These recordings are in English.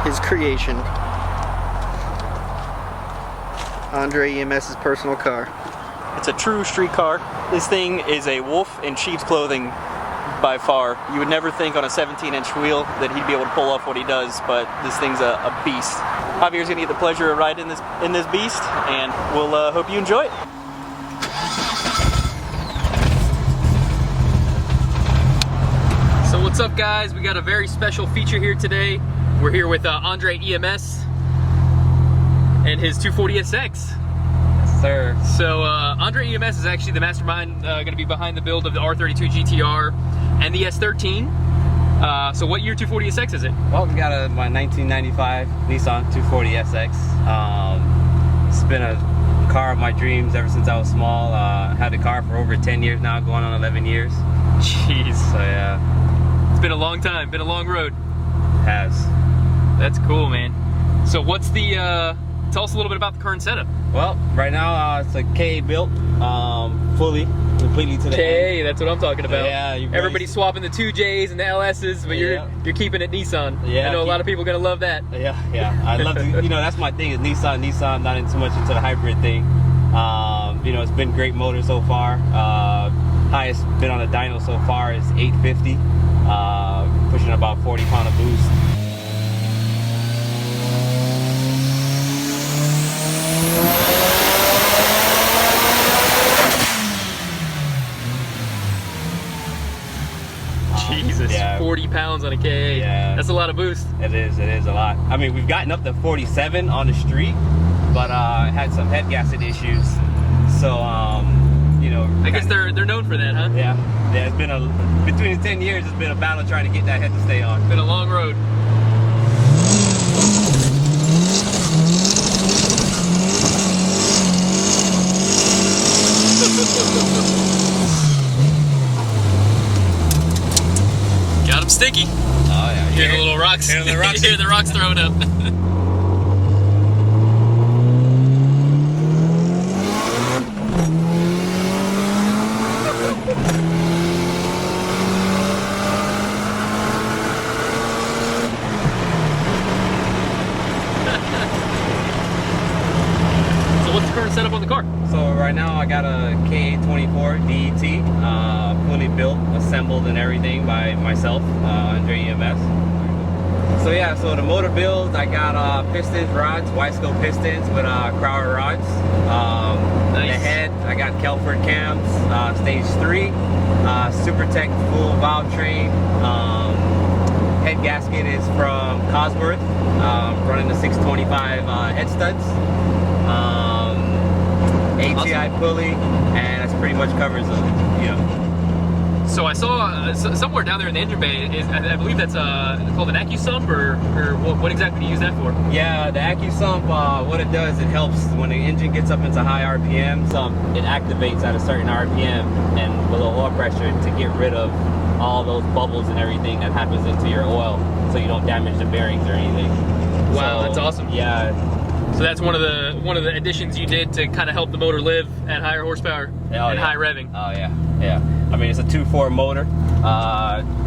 his creation. Andre EMS's personal car. It's a true street car. This thing is a wolf in sheep's clothing by far. You would never think on a 17-inch wheel that he'd be able to pull off what he does, but this thing's a beast. Javier's gonna get the pleasure of riding in this beast, and we'll hope you enjoy it. So what's up, guys? We got a very special feature here today. We're here with Andre EMS and his 240SX. Yes, sir. So Andre EMS is actually the mastermind going to be behind the build of the R32 GTR and the S13. So what year 240SX is it? Well, we got my 1995 Nissan 240SX. It's been a car of my dreams ever since I was small. Had the car for over 10 years now, going on 11 years. Jeez. So yeah. It's been a long time, been a long road. It has. That's cool, man. So what's the, tell us a little bit about the current setup. Well, right now it's a KA built, completely to the KA, end. That's what I'm talking about. Yeah, everybody's swapping the 2Js and the LSs, but you're keeping it Nissan. Yeah, I know a lot of people are gonna love that. Yeah. I love to, you know, that's my thing is Nissan, not in too much into the hybrid thing. You know, it's been great motor so far. Highest been on a dyno so far is 850, pushing about 40 pound of boost. Jesus, yeah. 40 pounds on a KA. Yeah. That's a lot of boost. It is a lot. I mean, we've gotten up to 47 on the street, but had some head gasket issues. So, you know. I guess they're known for that, huh? Yeah, it's been between the 10 years, it's been a battle trying to get that head to stay on. It's been a long road. Got him sticky. Oh yeah. Hear the little rocks. Hear the rocks. Hear the rocks throwing up. So what's the current setup on the car? So right now I got a KA24 DET, fully built, assembled and everything by myself, Andre EMS. So yeah, so the motor build, I got pistons, rods, wide scope pistons with Crowder rods. Nice. The head, I got Kelford cams, stage 3, SuperTech full valve train. Head gasket is from Cosworth, running the 625 head studs. ATI awesome. pulley, and that's pretty much covers it, you know. So I saw somewhere down there in the engine bay, I believe that's called an AccuSump, or what exactly do you use that for? Yeah, the AccuSump, what it does, it helps when the engine gets up into high RPMs, it activates at a certain RPM and below oil pressure to get rid of all those bubbles and everything that happens into your oil, so you don't damage the bearings or anything. Wow, So, that's awesome. Yeah. So that's one of the additions you did to kind of help the motor live at higher horsepower and high revving. Oh yeah. I mean, it's a 2.4 motor.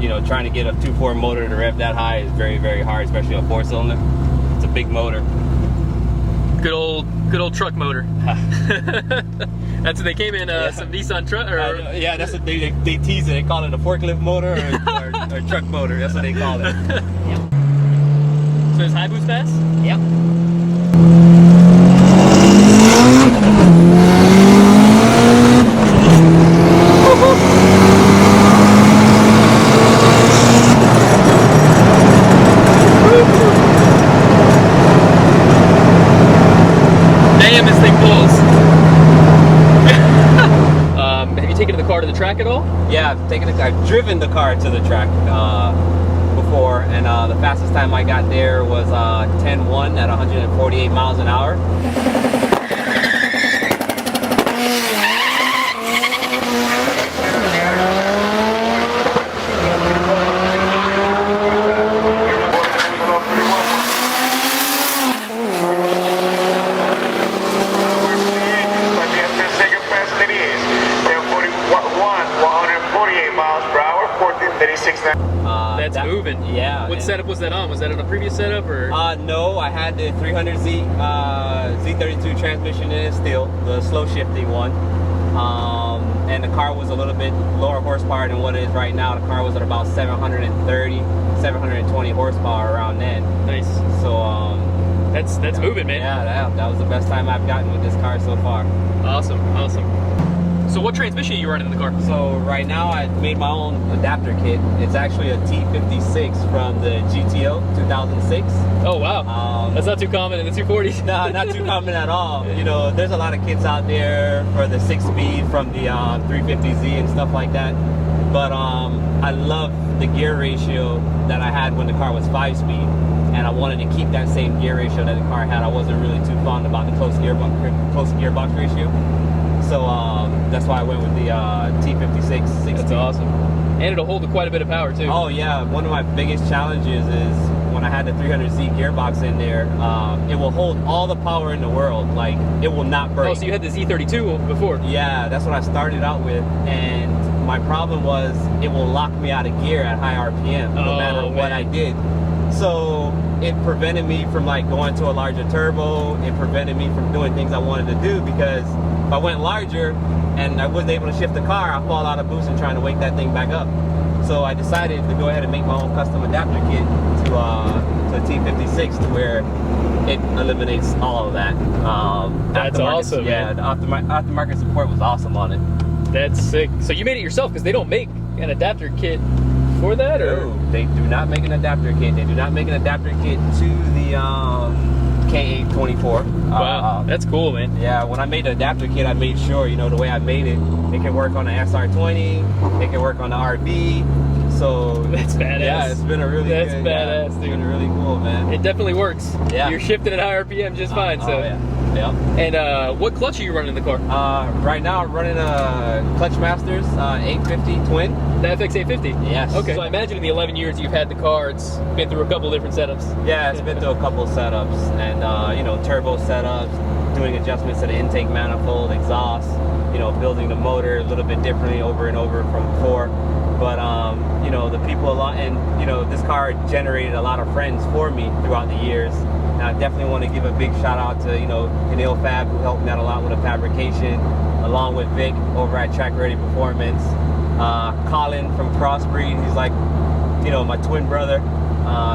You know, trying to get a 2.4 motor to rev that high is very, very hard, especially a 4-cylinder. It's a big motor. Good old truck motor. That's what they came in some Nissan truck. Yeah, that's what they tease it. They call it a forklift motor or truck motor. That's what they call it. Yep. So it's high boost pass? Yep. Damn, this thing pulls. Have you taken the car to the track at all? Yeah, I've driven the car to the track before, and the fastest time I got there was 10.1 at 148 miles an hour. That's moving. Yeah. What setup was that on? Was that on a previous setup or? No, I had the 300Z Z32 transmission in it still, the slow shifting one. And the car was a little bit lower horsepower than what it is right now. The car was at about 730, 720 horsepower around then. Nice. So that's moving, man. Yeah, that was the best time I've gotten with this car so far. Awesome. So what transmission are you running in the car? So right now I made my own adapter kit. It's actually a T56 from the GTO 2006. Oh wow, that's not too common in the 240s. No, not too common at all. You know, there's a lot of kits out there for the 6-speed from the 350Z and stuff like that. But I love the gear ratio that I had when the car was 5-speed, and I wanted to keep that same gear ratio that the car had. I wasn't really too fond about the close gearbox ratio. So that's why I went with the T56 6-speed. That's awesome. And it'll hold quite a bit of power too. Oh yeah, one of my biggest challenges is when I had the 300Z gearbox in there, it will hold all the power in the world. Like, it will not break. Oh, so you had the Z32 before? Yeah, that's what I started out with. And my problem was it will lock me out of gear at high RPM no matter what I did. So it prevented me from like going to a larger turbo. It prevented me from doing things I wanted to do, because if I went larger and I wasn't able to shift the car, I fall out of boost and trying to wake that thing back up. So I decided to go ahead and make my own custom adapter kit to a T56 to where it eliminates all of that. That's awesome. Yeah, the aftermarket support was awesome on it. That's sick. So you made it yourself, because they don't make an adapter kit for that, or? No, they do not make an adapter kit. They do not make an adapter kit to the K824. Wow, that's cool, man. Yeah, when I made the adapter kit, I made sure, you know, the way I made it, it can work on the SR20, it can work on the RB. So that's badass. Yeah, it's been a really that's good, badass, It's dude. been really cool, man. It definitely works. Yeah. You're shifting at high RPM just fine. So. Oh, yeah. Yep. And what clutch are you running in the car? Right now I'm running a Clutch Masters 850 twin. The FX 850? Yes. Okay. So I imagine in the 11 years you've had the car, it's been through a couple different setups. Yeah, it's been through a couple setups, and you know, turbo setups, doing adjustments to the intake manifold, exhaust, you know, building the motor a little bit differently over and over from before. But you know, the people and you know, this car generated a lot of friends for me throughout the years. And I definitely want to give a big shout out to, you know, Canil Fab, who helped me out a lot with the fabrication, along with Vic over at Track Ready Performance. Colin from Crossbreed, he's like, you know, my twin brother.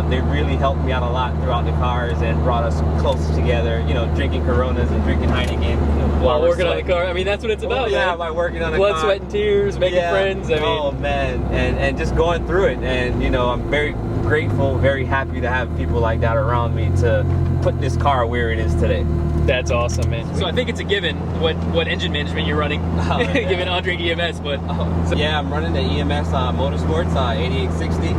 They really helped me out a lot throughout the cars and brought us close together, you know, drinking Coronas and drinking Heineken. While working on the car. I mean, that's what it's about, yeah, man. by working on the Blood, car. sweat, and tears, making friends. I mean, oh, man. And just going through it. And, you know, I'm very grateful, very happy to have people like that around me to put this car where it is today. That's awesome, man. So I think it's a given what engine management you're running, given Andre EMS. But yeah, I'm running the EMS Motorsports 8860.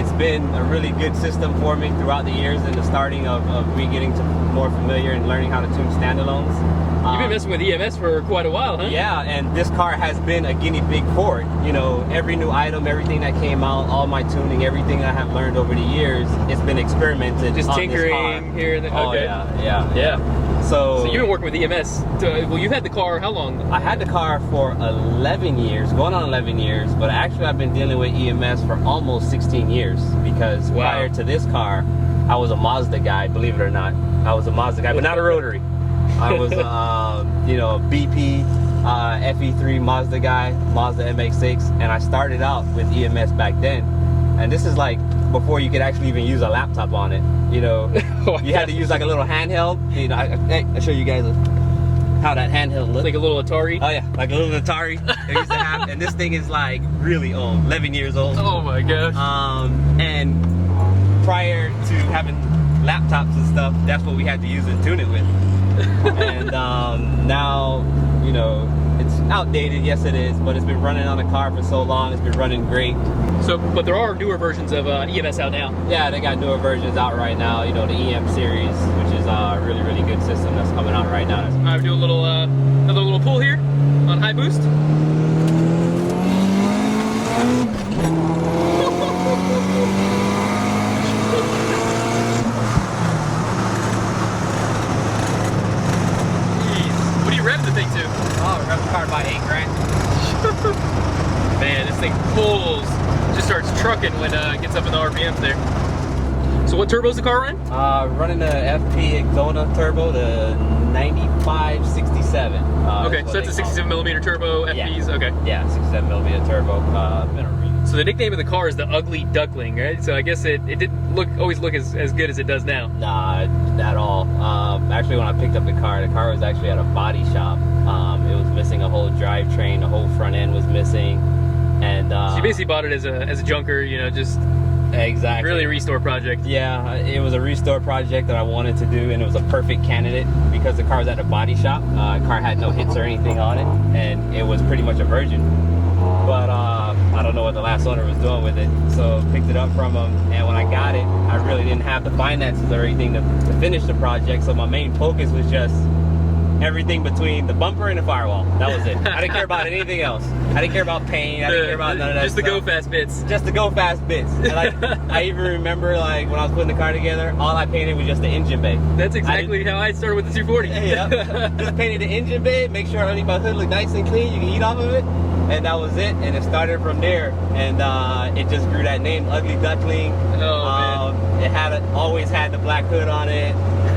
It's been a really good system for me throughout the years, in the starting of me getting to more familiar and learning how to tune standalones. You've been messing with EMS for quite a while, huh? Yeah, and this car has been a guinea pig for it. You know, every new item, everything that came out, all my tuning, everything I have learned over the years, it's been experimented. Just on tinkering this car. here and there. Oh, okay. Yeah. So you've been working with EMS. Well, you've had the car how long? I had the car for 11 years, going on 11 years, but actually I've been dealing with EMS for almost 16 years, because prior to this car, I was a Mazda guy, believe it or not. I was a Mazda guy, but not a rotary. I was, you know, BP, FE3 Mazda guy, Mazda MX-6, and I started out with EMS back then. And this is like before you could actually even use a laptop on it. You know, you had to use like a little handheld. You know, I'll show you guys how that handheld looks. Like a little Atari? Oh yeah, like a little Atari. I used to have, and this thing is like really old, 11 years old. Oh my gosh. And prior to having laptops and stuff, that's what we had to use and tune it with. And now, you know, it's outdated, yes it is, but it's been running on the car for so long, it's been running great. So, but there are newer versions of EMS out now. Yeah, they got newer versions out right now, you know, the EM series, which is a really, really good system that's coming out right now. All right, we'll do a little, another little pull here on high boost. Jeez, what do you rev the thing to? Oh, rev the car by $8 grand. Man, this thing pulls, just starts trucking amps there. So what turbo's the car run? Running the FP Exona turbo, the 9567. Okay, so that's a 67 millimeter turbo, FPs, yeah. okay. Yeah, 67 millimeter turbo. So the nickname of the car is the Ugly Duckling, right? So I guess it didn't always look as good as it does now. Nah, not at all. Actually, when I picked up the car was actually at a body shop. It was missing a whole drivetrain, the whole front end was missing, and so you basically bought it as a junker, you know, just exactly really a restore project. Yeah, it was a restore project that I wanted to do, and it was a perfect candidate because the car was at a body shop. Car had no hits or anything on it, and it was pretty much a virgin. But I don't know what the last owner was doing with it, so picked it up from him, and when I got it, I really didn't have the finances or anything to finish the project, so my main focus was just everything between the bumper and the firewall. That was it. I didn't care about anything else. I didn't care about paint. I didn't care about none of that Just the stuff. go fast bits. Just the go fast bits. And I even remember, like, when I was putting the car together, all I painted was just the engine bay. That's exactly how I started with the 240. Yeah. Just painted the engine bay, make sure underneath my hood looked nice and clean, you can eat off of it. And that was it, and it started from there, and it just grew that name, Ugly Duckling. Oh, man. It always had the black hood on it,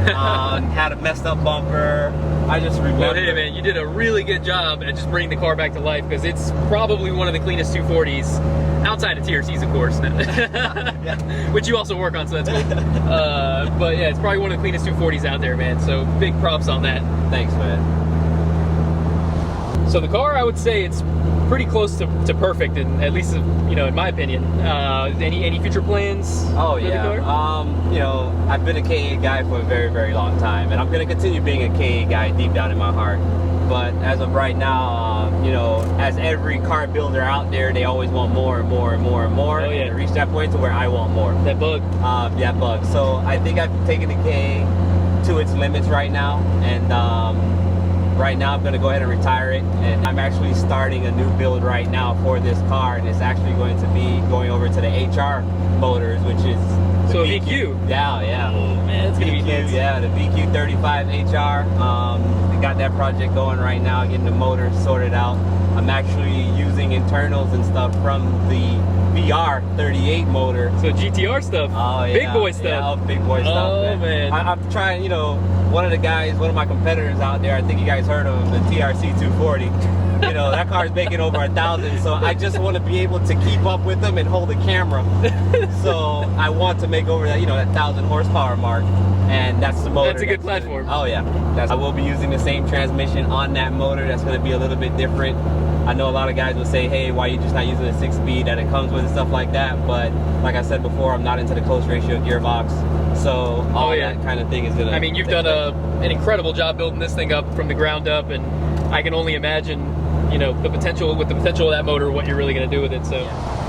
had a messed up bumper. I just remember. Well, hey man, you did a really good job at just bringing the car back to life, because it's probably one of the cleanest 240s, outside of TRCs, of course, yeah. which you also work on, so that's cool. But yeah, it's probably one of the cleanest 240s out there, man, so big props on that. Thanks, man. So the car, I would say it's pretty close to perfect, and at least, you know, in my opinion. Any future plans? Oh for the yeah. car? You know, I've been a KA guy for a very, very long time, and I'm gonna continue being a KA guy deep down in my heart. But as of right now, you know, as every car builder out there, they always want more and more and more and more. Oh, yeah. And to reach that point to where I want more. That bug. Yeah, bug. So I think I've taken the KA to its limits right now, and right now I'm going to go ahead and retire it, and I'm actually starting a new build right now for this car, and it's actually going to be going over to the HR motors, which is the So VQ. Yeah, yeah. Oh man, it's gonna be VQ, nuts. yeah, the VQ35 HR. We got that project going right now, getting the motor sorted out. I'm actually using internals and stuff from the VR38 motor. So GTR stuff. Oh, yeah. Big boy stuff. Yeah, big boy stuff. Oh, man. I'm trying, you know, one of my competitors out there, I think you guys heard of him, the TRC 240. You know, that car is making over 1,000, so I just want to be able to keep up with them and hold the camera. So I want to make over that, you know, that 1,000 horsepower mark, and that's the motor. That's a good platform. Oh yeah, I will be using the same transmission on that motor. That's going to be a little bit different. I know a lot of guys will say, hey, why are you just not using the 6-speed that it comes with and stuff like that, but like I said before, I'm not into the close ratio gearbox, so all that kind of thing is going to... I mean, you've done an incredible job building this thing up from the ground up, and I can only imagine, you know, the potential of that motor, what you're really going to do with it, so... Yeah.